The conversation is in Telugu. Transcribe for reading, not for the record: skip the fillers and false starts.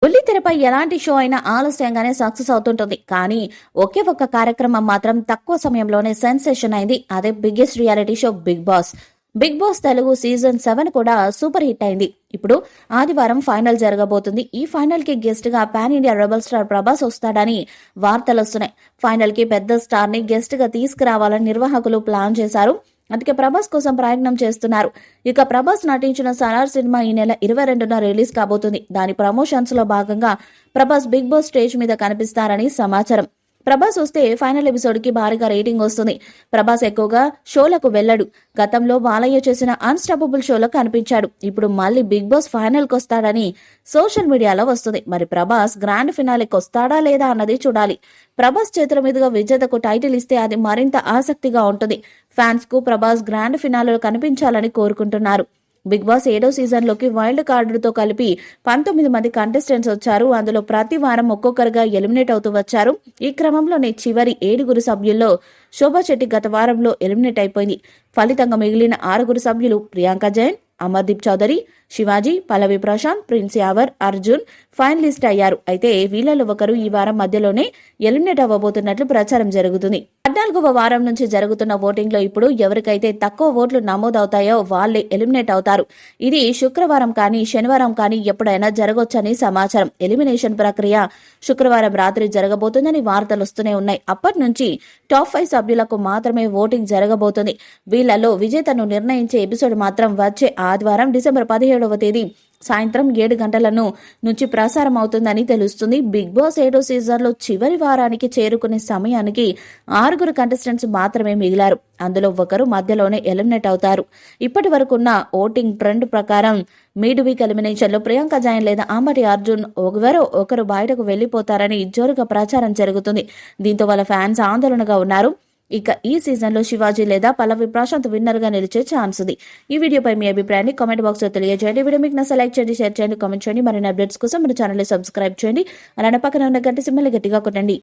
బుల్లితెరపై ఎలాంటి షో అయినా ఆలస్యంగానే సక్సెస్ అవుతుంటుంది. కానీ ఒకే ఒక్క కార్యక్రమం మాత్రం తక్కువ సమయంలోనే సెన్సేషన్ అయింది. అదే biggest reality show Bigg Boss. Bigg Boss Telugu season 7 కూడా సూపర్ హిట్ అయింది. ఇప్పుడు ఆదివారం ఫైనల్ జరగబోతుంది. ఈ ఫైనల్ కి గెస్ట్ గా pan India rebel star Prabhas వస్తాడని వార్తలు వస్తున్నాయి. ఫైనల్ కి పెద్ద స్టార్ ని గెస్ట్ గా తీసుకురావాలని నిర్వాహకులు ప్లాన్ చేశారు. అందుకే ప్రభాస్ కోసం ప్రయత్నం చేస్తున్నారు. ఇక ప్రభాస్ నటించిన సలార్ సినిమా ఈ నెల 22న రిలీజ్ కాబోతుంది. దాని ప్రమోషన్స్ లో భాగంగా ప్రభాస్ బిగ్ బాస్ స్టేజ్ మీద కనిపిస్తారని సమాచారం. ప్రభాస్ వస్తే ఫైనల్ ఎపిసోడ్ కి భారీగా రేటింగ్ వస్తుంది. ప్రభాస్ ఎక్కువగా షోలకు వెళ్లడు. గతంలో బాలయ్య చేసిన అన్స్టాపబుల్ షోలో కనిపించాడు. ఇప్పుడు మళ్ళీ బిగ్ బాస్ ఫైనల్ కి వస్తాడని సోషల్ మీడియాలో వస్తుంది. మరి ప్రభాస్ గ్రాండ్ ఫినాలేకి వస్తాడా లేదా అన్నది చూడాలి. ప్రభాస్ చేతుల మీదుగా విజేతకు టైటిల్ ఇస్తే అది మరింత ఆసక్తిగా ఉంటుంది. ఫ్యాన్స్ కు ప్రభాస్ గ్రాండ్ ఫినాలేలో కనిపించాలని కోరుకుంటున్నారు. బిగ్ బాస్ 7వ సీజన్ లోకి వైల్డ్ కార్డుతో కలిపి 19 మంది కంటెస్టెంట్స్ వచ్చారు. అందులో ప్రతి వారం ఒక్కొక్కరుగా ఎలిమినేట్ అవుతూ వచ్చారు. ఈ క్రమంలోనే చివరి 7 సభ్యుల్లో శోభా శెట్టి గత వారంలో ఎలిమినేట్ అయిపోయింది. ఫలితంగా మిగిలిన 6 సభ్యులు ప్రియాంక జైన్, అమర్దీప్ చౌదరి, శివాజీ, పల్లవి ప్రశాంత్, ప్రిన్స్ యావర్, అర్జున్ ఫైనలిస్ట్ అయ్యారు. అయితే వీళ్ళలో ఒకరు ఈ వారం మధ్యలోనే ఎలిమినేట్ అవ్వబోతున్నట్లు ప్రచారం జరుగుతుంది. 14వ వారం నుంచి జరుగుతున్న ఓటింగ్ లో ఇప్పుడు ఎవరికైతే తక్కువ ఓట్లు నమోదవుతాయో వాళ్లే ఎలిమినేట్ అవుతారు. ఇది శుక్రవారం కానీ శనివారం కానీ ఎప్పుడైనా జరగొచ్చని సమాచారం. ఎలిమినేషన్ ప్రక్రియ శుక్రవారం రాత్రి జరగబోతుందని వార్తలు వస్తూనే ఉన్నాయి. అప్పటి నుంచి టాప్ 5 సభ్యులకు మాత్రమే ఓటింగ్ జరగబోతుంది. వీళ్లలో విజేతను నిర్ణయించే ఎపిసోడ్ మాత్రం వచ్చే ఆదివారం డిసెంబర్ 17వ తేదీ సాయంత్రం 7 గంటల నుంచి ప్రసారం అవుతుందని తెలుస్తుంది. బిగ్ బాస్ 7వ సీజన్ లో చివరి వారానికి చేరుకునే సమయానికి 6 కంటెస్టెంట్స్ మాత్రమే మిగిలారు. అందులో ఒకరు మధ్యలోనే ఎలిమినేట్ అవుతారు. ఇప్పటి వరకున్న ఓటింగ్ ట్రెండ్ ప్రకారం మిడ్ వీక్ ఎలిమినేషన్ లో ప్రియాంక జైన్ లేదా అంబటి అర్జున్ ఎవరో ఒకరు బయటకు వెళ్లిపోతారని జోరుగా ప్రచారం జరుగుతుంది. దీంతో వాళ్ళ ఫ్యాన్స్ ఆందోళనగా ఉన్నారు. ఇక ఈ సీజన్ లో శివాజీ లేదా పల్లవి ప్రశాంత్ విన్నర్ గా నిలిచే ఛాన్స్ ఉంది. ఈ వీడియోపై మీ అభిప్రాయాన్ని కామెంట్ బాక్స్ లో తెలియజేయండి. వీడియో మీకు నచ్చ లైక్ చేయండి, షేర్ చేయండి, కామెంట్ చేయండి. మరిన్ని అప్డేట్స్ కోసం మన ఛానల్ ని సబ్స్క్రైబ్ చేయండి. అలానే పక్కన ఉన్న గంట సింబల్ గట్టిగా కొట్టండి.